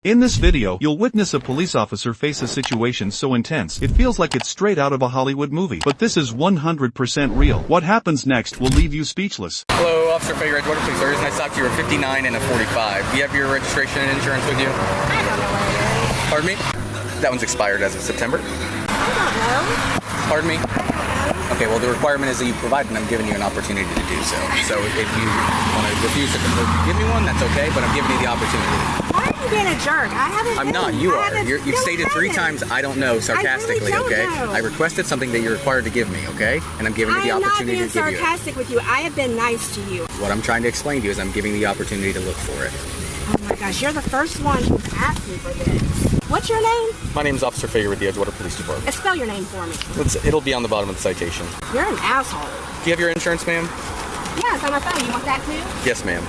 In this video, you'll witness a police officer face a situation so intense it feels like it's straight out of a Hollywood movie. But this is 100% real. What happens next will leave you speechless. Hello, Officer Faye, Edgewater Police Service. Nice to talk to you. You're 59 and a 45. Do you have your registration and insurance with you? I don't know what it is. Pardon me? That one's expired as of September. I don't know. Pardon me? Okay, well, the requirement is that you provide, and I'm giving you an opportunity to do so. So if you want to refuse to give me one, that's okay, but I'm giving you the opportunity. Why are you being a jerk? I'm not. You are. You've stated 3 times, I don't know, sarcastically, okay? I requested something that you're required to give me, okay? And I'm giving you the opportunity to give you it. I'm not being sarcastic with you. I have been nice to you. What I'm trying to explain to you is I'm giving you the opportunity to look for it. Oh my gosh, you're the first one who's asked me for this. What's your name? My name's Officer Faye with the Edgewater Police Department. Spell your name for me. It'll be on the bottom of the citation. You're an asshole. Do you have your insurance, ma'am? Yeah, it's on my phone. You want that too? Yes, ma'am.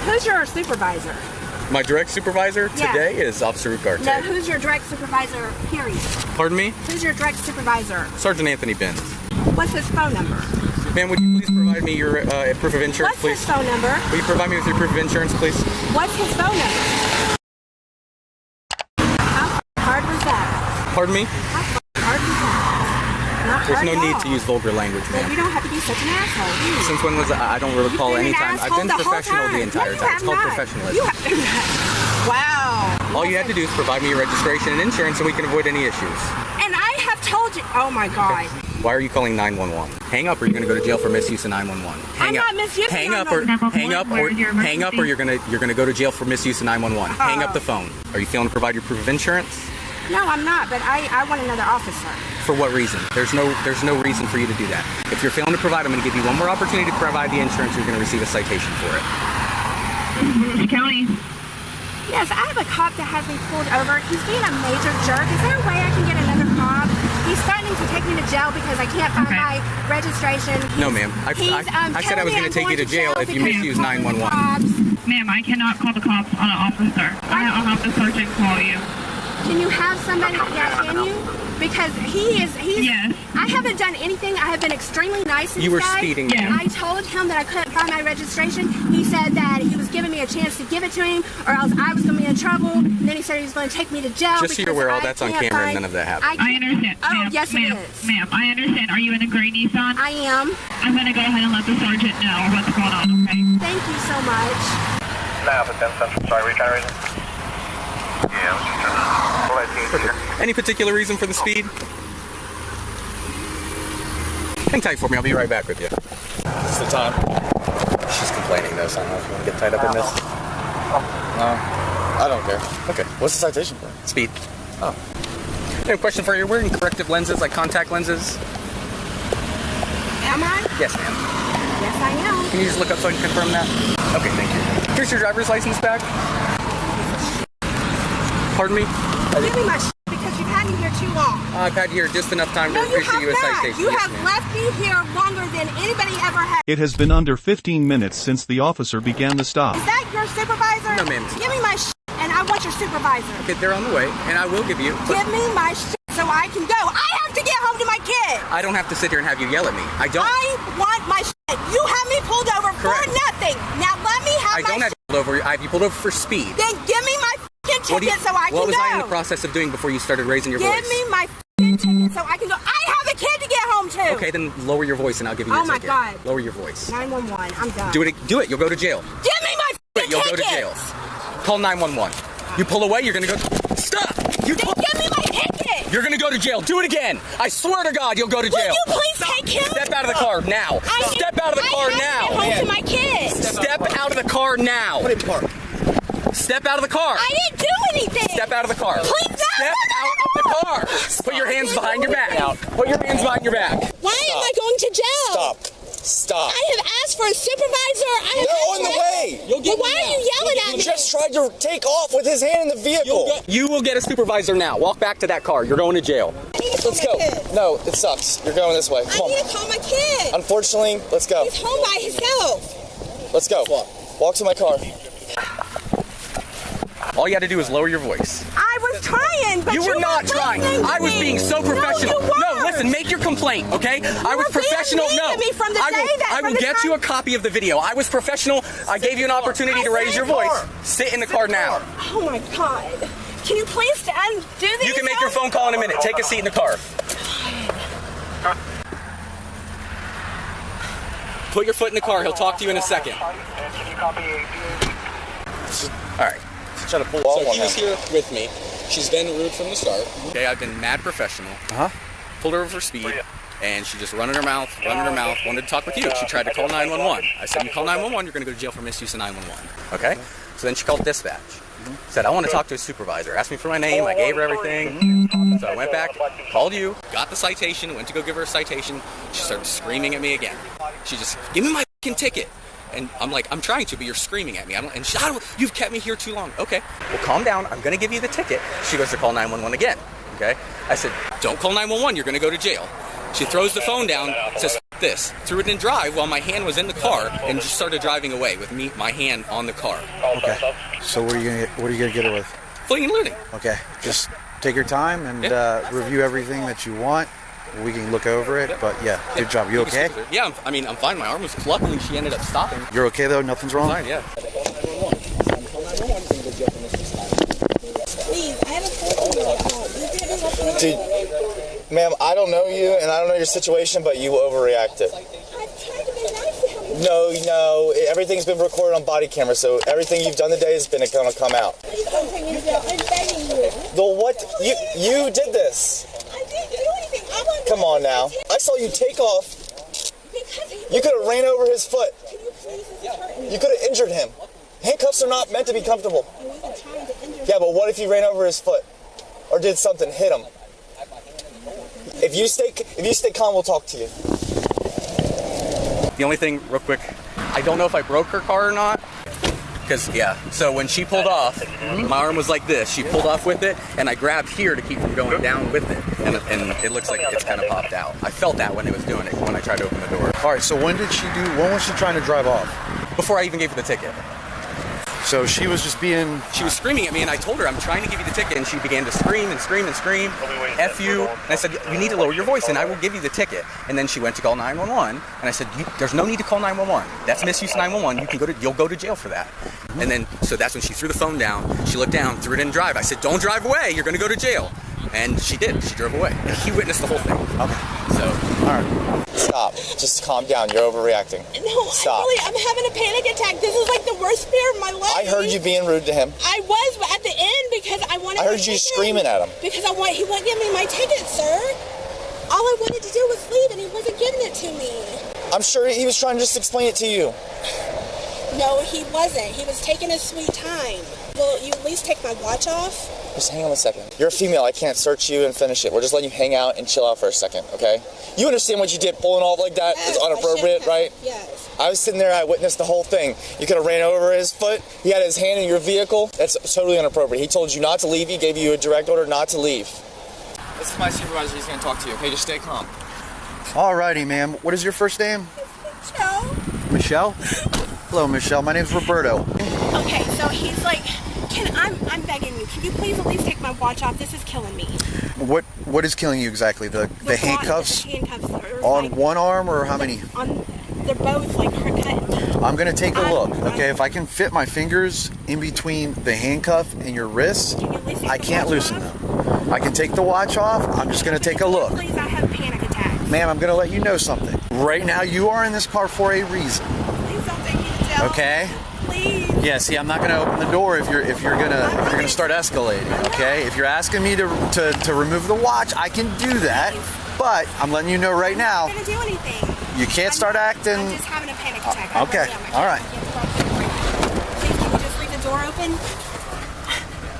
Who's your supervisor? My direct supervisor today is Officer Ugarte. No, who's your direct supervisor, period? Pardon me? Who's your direct supervisor? Sergeant Anthony Benz. What's his phone number? Ma'am, would you please provide me your proof of insurance, please? What's his phone number? Will you provide me with your proof of insurance, please? What's his phone number? How hard was that? Pardon me? How hard was that? Not There's hard no at need all. to use vulgar language, Well, ma'am. you don't have to be such an asshole, do you? Since when was I don't recall any time. I've been professional the entire time. It's called professionalism. Wow. All you have to do is provide me your registration and insurance and we can avoid any issues. And I have told you. Oh my God. Why are you calling 911? Hang up or you're going to go to jail for misuse of 911. I'm not misusing hang up or you're going to go to jail for misuse of 911. Hang up the phone. Are you failing to provide your proof of insurance? No, I'm not, but I want another officer. For what reason? There's no reason for you to do that. If you're failing to provide, I'm going to give you one more opportunity to provide the insurance. You're going to receive a citation for it. County. Yes, I have a cop that has me pulled over. He's being a major jerk. Is there a way I can get another cop? He's threatening to take me to jail because I can't find my registration. No, ma'am. I said I was going to take you to jail if you misuse 911. Ma'am, I cannot call the cops on an officer. I'll have the sergeant call you. Can you have somebody? Yeah, can you? Because he's. Yes. I haven't done anything. I have been extremely nice to this guy. You were speeding. Yeah. I told him that I couldn't find my registration. He said that he was giving me a chance to give it to him, or else I was going to be in trouble. And then he said he was going to take me to jail. Just so you're aware, all that's on camera and none of that happened. I understand. Oh, yes, it is. Ma'am, I understand. Are you in a gray Nissan? I am. I'm going to go ahead and let the sergeant know what's going on, okay? Thank you so much. Now, but then Central, sorry, we kind of reason? Yeah, Any particular reason for the speed? Hang tight for me. I'll be right back with you. It's the time. She's complaining though, so I don't know if you want to get tied up in this. No, I don't care. Okay. What's the citation for? Speed. Oh. I have a question for you. Wearing corrective lenses, like contact lenses? Am I? Yes, ma'am. Yes, I am. Can you just look up so I can confirm that? Okay, thank you. Here's your driver's license back. Pardon me? Give me my because you've had me here too long. I've had here just enough time to No, you issue have you a not. citation. You Yes, have ma'am. left me here longer than anybody ever has. It has been under 15 minutes since the officer began the stop. Is that your supervisor? No, ma'am. Give me my and I want your supervisor. Okay, they're on the way, and I will give you. Give me my so I can go. I have to get home to my kid. I don't have to sit here and have you yell at me. I don't. I want my You have me pulled over Correct. for nothing. Now let me have I my don't have you pulled over. I have you pulled over for speed. Then give me my ticket so I can go. What was I in the process of doing before you started raising your voice? Give me my ticket so I can go. I have a kid to get home to. Okay, then lower your voice and I'll give you Oh your my ticket. God. Lower your voice. 911. I'm done. Do it. You'll go to jail. Give me my Do it. You'll go to jail. Call 911. You pull away, you're gonna go. Stop! You Then give me my ticket. You're gonna go to jail. Do it again. I swear to God, you'll go to jail. Will you please take him? Step out of the car now. Step out of the car now. I have to get home to my kids. Step out of the car now. Put it in park. Step out of the car. I didn't do anything. Step out of the car. Please, no, Step no, out of the car. Put your hands behind your back. Put your hands behind your back. Why am I going to jail? Stop. I have asked for a supervisor. They're on the way. Well, why are you yelling at He me? just tried to take off with his hand in the vehicle. You will get a supervisor now. Walk back to that car. You're going to jail. I need to call Let's my go. kid. No, it sucks. You're going this way. I Come need on. to call my kid. Unfortunately, let's go. He's home by himself. Let's go. Walk to my car. All you had to do was lower your voice. I was trying, but You were not trying. I was being so professional. No, listen, make your complaint, okay? I was professional. No, I will get you a copy of the video. I was professional. I gave you an opportunity to raise your voice. Sit in the car now. Oh my God. Can you please stand? Do these? You can make your phone call in a minute. Take a seat in the car. Put your foot in the car. He'll talk to you in a second. All right. Try to pull So he was here with me. She's been rude from the start. Okay, I've been mad professional. Pulled her over for speed, and she just running her mouth, wanted to talk with you. She tried to call 911. I said, you call 911, you're going to go to jail for misuse of 911. Okay? So then she called dispatch. Said, I want to talk to a supervisor. Asked me for my name. I gave her everything. So I went back, called you, got the citation, went to go give her a citation. She started screaming at me again. She just, give me my fucking ticket. And I'm like, I'm trying to, but you're screaming at me. You've kept me here too long. Okay, well, calm down. I'm going to give you the ticket. She goes to call 911 again. Okay? I said, don't call 911. You're going to go to jail. She throws the phone down, says, F this. Threw it in drive while my hand was in the car and just started driving away with my hand on the car. Okay. So what are you going to get her with? Fleeing and looting. Okay. Just take your time and review everything that you want. We can look over it, but yeah, good job. You okay? Yeah, I'm fine. My arm was, luckily she ended up stopping. You're okay though? Nothing's wrong? Fine, yeah. Please, I haven't told you. Dude, ma'am, I don't know you and I don't know your situation, but you overreacted. I've tried to be nice to him. No, everything's been recorded on body camera, so everything you've done today is going to come out. Please don't take me to jail. I'm begging you. The what? You did this. I didn't do anything. Come on now. I saw you take off. You could have ran over his foot. Can you please? This is hurting me. You could have injured him. Handcuffs are not meant to be comfortable. I wasn't trying to injure Yeah, but what if you ran over his foot? Or did something hit him? If you stay calm, we'll talk to you. The only thing, real quick, I don't know if I broke her car or not. Because, so when she pulled off, my arm was like this. She pulled off with it, and I grabbed here to keep from going down with it. And it looks like it's kind of popped out. I felt that when it was doing it, when I tried to open the door. All right, so when was she trying to drive off? Before I even gave her the ticket. So she was just being... She was screaming at me, and I told her, I'm trying to give you the ticket, and she began to scream and scream and scream. F you. And I said, you need to lower your voice, and I will give you the ticket. And then she went to call 911, and I said, there's no need to call 911. That's misuse of 911. You'll go to jail for that. And then, so that's when she threw the phone down. She looked down, threw it in drive. I said, don't drive away. You're going to go to jail. And she did. She drove away. And he witnessed the whole thing. Okay. So, all right. Stop. Just calm down. You're overreacting. No, Stop. I'm having a panic attack. This is like the worst fear of my life. I heard you being rude to him. I was, but at the end because I wanted. I heard you screaming at him. Because he wouldn't give me my ticket, sir. All I wanted to do was leave, and he wasn't giving it to me. I'm sure he was trying to just explain it to you. No, he wasn't. He was taking his sweet time. Will you at least take my watch off? Just hang on a second. You're a female. I can't search you and finish it. We're just letting you hang out and chill out for a second, okay? You understand what you did pulling off like that is inappropriate, right? Yes. I was sitting there. I witnessed the whole thing. You could have ran over his foot. He had his hand in your vehicle. That's totally inappropriate. He told you not to leave. He gave you a direct order not to leave. This is my supervisor. He's going to talk to you, okay? Just stay calm. All righty, ma'am. What is your first name? Michelle. Michelle? Hello, Michelle. My name's Roberto. Okay, so he's like, I'm begging you. Can you please at least take my watch off? This is killing me. What is killing you exactly? The handcuffs? The handcuffs. On one arm or how many? They're both like hard cut. I'm gonna take a look, okay? If I can fit my fingers in between the handcuff and your wrists, I can't loosen them. I can take the watch off. I'm just gonna take a look. Please, I have panic attacks. Ma'am, I'm gonna let you know something. Right now, you are in this car for a reason. Please don't take me to jail. Okay? Please. Yeah, see, I'm not gonna open the door if you're gonna start escalating, okay? If you're asking me to remove the watch, I can do that. But I'm letting you know right now. I'm not gonna do anything. You can't start acting. I'm just having a panic attack. Okay, all right. Please, can you just leave the door open?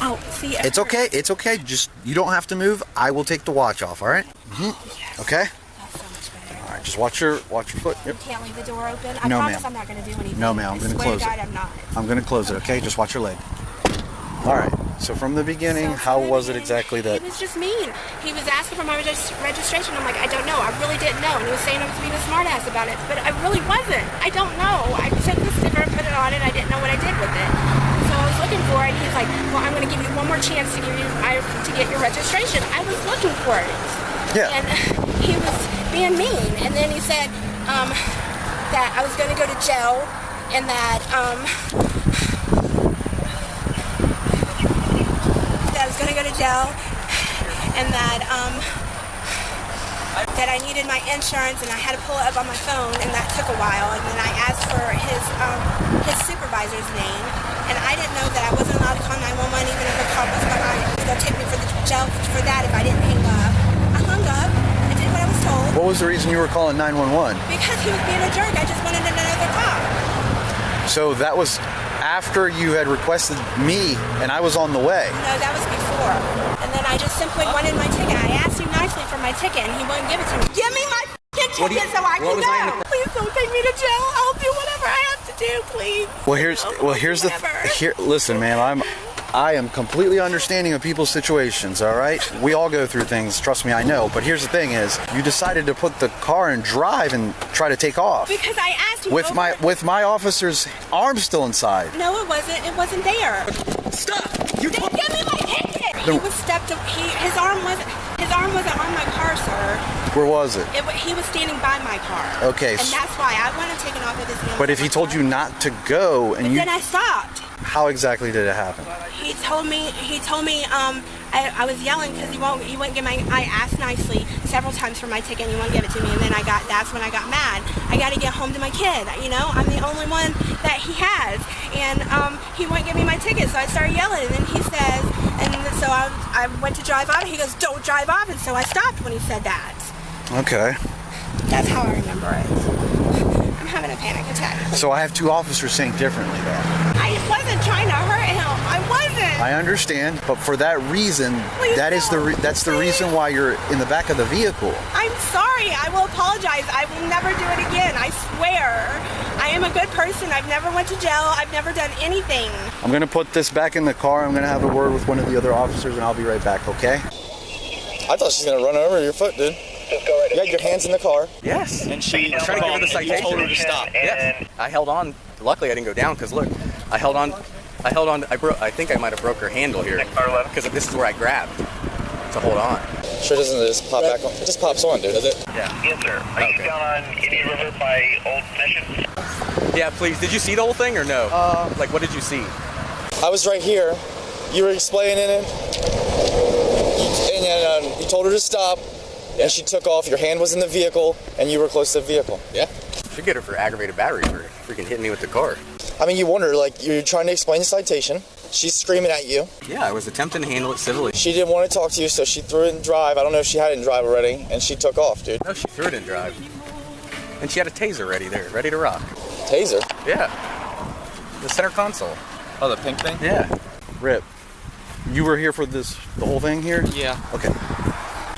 Oh, see. It's okay. It's okay. Just you don't have to move. I will take the watch off. All right. Yes. Okay. That's so much better. All right. Just watch your foot. Yep. You can't leave the door open. No, I promise ma'am. I'm not going to do anything. No, ma'am. I'm going to close God, it. I'm not. I'm going to close it. Okay. Just watch your leg. All right. So from the beginning, how was it exactly that? He was just mean. He was asking for my registration. I'm like, I don't know. I really didn't know. And he was saying I was being a smartass about it, but I really wasn't. I don't know. I took the sticker and put it on, and I didn't know what I did with it. So I was looking looking for it. He's like, well, I'm going to give you one more chance to get your registration. I was looking for it. Yeah. And he was being mean. And then he said that I was going to go to jail and that I was going to go to jail and that I needed my insurance and I had to pull it up on my phone, and that took a while. And then I asked for his supervisor's name, and I didn't know that I wasn't allowed to call 911 even if a cop was behind. He was going to take me for the jail for that if I didn't hang up. I hung up. I did what I was told. What was the reason you were calling 911? Because he was being a jerk. I just wanted another cop. So that was after you had requested me, and I was on the way. No, that was before. And then I just simply wanted my ticket. I asked him nicely for my ticket, and he wouldn't give it to me. Give me my ticket so I can go. Please don't take me to jail. I'll do whatever I have to do, please. Listen, ma'am, I am completely understanding of people's situations, all right? We all go through things, trust me, I know. But here's the thing is, you decided to put the car in drive and try to take off. Because I asked him with my officer's arm still inside. No, it wasn't. It wasn't there. Stop! Then give me my ticket! He was his arm wasn't on my car, sir. Where was it? He was standing by my car. Okay. And that's why I wanted taken off of his hands. But if he told you not to go and then I stopped. How exactly did it happen? He told me I was yelling because he wouldn't give I asked nicely several times for my ticket and he wouldn't give it to me, and then that's when I got mad. I got to get home to my kid, you know? I'm the only one that he has, and he wouldn't give me my ticket, so I started yelling, and then he says, and so I went to drive off, and he goes, don't drive off, and so I stopped when he said that. Okay. That's how I remember it. I'm having a panic attack. So I have two officers saying differently though. I wasn't trying to hurt him. I wasn't. I understand, but for that reason, Please that's the reason why you're in the back of the vehicle. I'm sorry. I will apologize. I will never do it again. I swear. I am a good person. I've never went to jail. I've never done anything. I'm gonna put this back in the car. I'm gonna have a word with one of the other officers, and I'll be right back. Okay? I thought she was gonna run over your foot, dude. You had your hands in the car. Yes. And she tried to give her the citation. You told her to stop. Yes. I held on. Luckily, I didn't go down because look, I held on. I think I might have broke her handle here because this is where I grabbed to hold on. Sure doesn't just pop back on? It just pops on, dude, does it? Yeah. Yes, sir. Are you down on Indian River by Old Mission? Yeah, please. Did you see the whole thing or no? Like, what did you see? I was right here. You were explaining it. And you told her to stop. And she took off. Your hand was in the vehicle, and you were close to the vehicle. Yeah. Should get her for aggravated battery for freaking hitting me with the car. I mean, you wonder, like, you're trying to explain the citation. She's screaming at you. Yeah, I was attempting to handle it civilly. She didn't want to talk to you, so she threw it in drive. I don't know if she had it in drive already, and she took off, dude. No, she threw it in drive. And she had a taser ready there, ready to rock. Taser? Yeah. The center console. Oh, the pink thing? Yeah. Rip, you were here for the whole thing here? Yeah. Okay.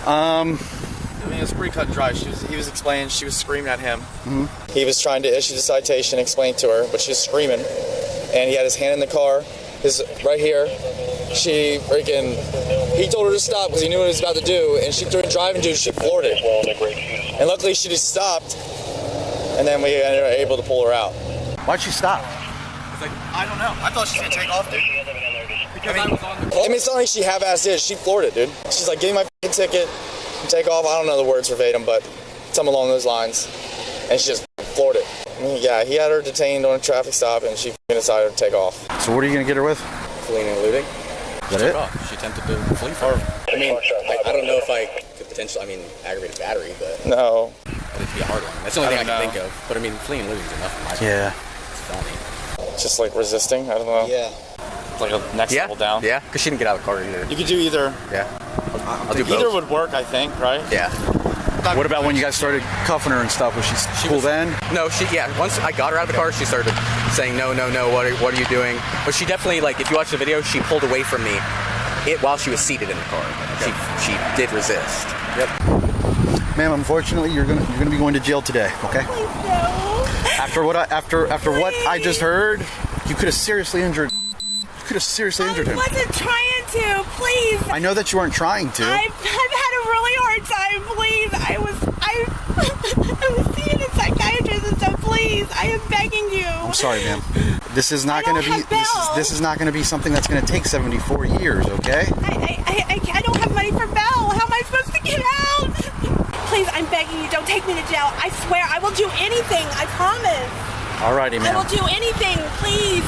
I mean, it's pretty cut and dry. He was explaining, she was screaming at him. Mm-hmm. He was trying to issue the citation, explain to her, but she's screaming. And he had his hand in the car, right here. He told her to stop because he knew what he was about to do, and she threw it driving, dude, she floored it. And luckily she just stopped, and then we were able to pull her out. Why'd she stop? I don't know. I thought she was going to take off, dude. I mean, it's not like she half-assed did. She floored it, dude. She's like, give me my f***ing ticket and take off. I don't know the words verbatim, but something along those lines. And she just floored it. Yeah, he had her detained on a traffic stop, and she decided to take off. So what are you going to get her with? Fleeing and eluding. Is that it? She attempted to flee for her. I mean, I don't know if I could potentially, aggravated battery, but... No. It'd be a hard one. That's the only thing I can think of. But I mean, fleeing and eluding is enough for my Yeah. It's felony. Just like resisting? I don't know. Yeah. Like a next level down. Yeah, because she didn't get out of the car either. You could do either. Yeah. I'll do both. Either would work, I think, right? Yeah. What about when you guys started cuffing her and stuff? Was she cool then? No, once I got her out of the car, she started saying, no, what are you doing? But she definitely, like, if you watch the video, she pulled away from me while she was seated in the car. Okay. She did resist. Yep. Ma'am, unfortunately, you're gonna be going to jail today, okay? Please no. After what I just heard, you could have seriously injured him. I wasn't trying to, please. I know that you weren't trying to. I've had a really hard time, please. I was seeing a psychiatrist and stuff, please. I am begging you. I'm sorry, ma'am. This is not going to be. This is not going to be something that's going to take 74 years. Okay. I don't have money for bail. How am I supposed to get out? Please, I'm begging you, don't take me to jail. I swear, I will do anything. I promise. Alrighty, ma'am. I will do anything, please.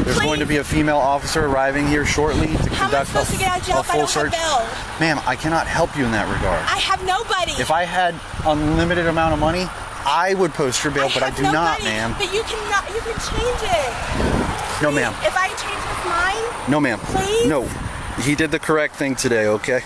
There's going to be a female officer arriving here shortly to How am I conduct supposed to get out of jail a if I full don't search. have bail? Ma'am, I cannot help you in that regard. I have nobody. If I had unlimited amount of money, I would post your bail, but I do not, nobody, ma'am. But you can change it. No, ma'am. If I change his mind, No, ma'am. please. No. He did the correct thing today, okay?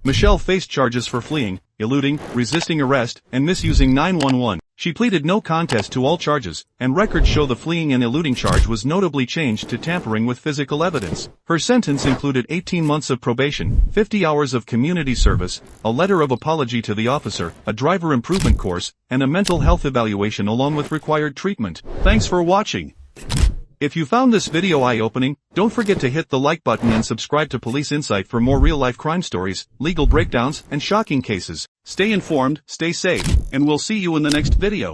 Michelle faced charges for fleeing, eluding, resisting arrest, and misusing 911. She pleaded no contest to all charges, and records show the fleeing and eluding charge was notably changed to tampering with physical evidence. Her sentence included 18 months of probation, 50 hours of community service, a letter of apology to the officer, a driver improvement course, and a mental health evaluation along with required treatment. Thanks for watching. If you found this video eye-opening, don't forget to hit the like button and subscribe to Police Insight for more real-life crime stories, legal breakdowns, and shocking cases. Stay informed, stay safe, and we'll see you in the next video.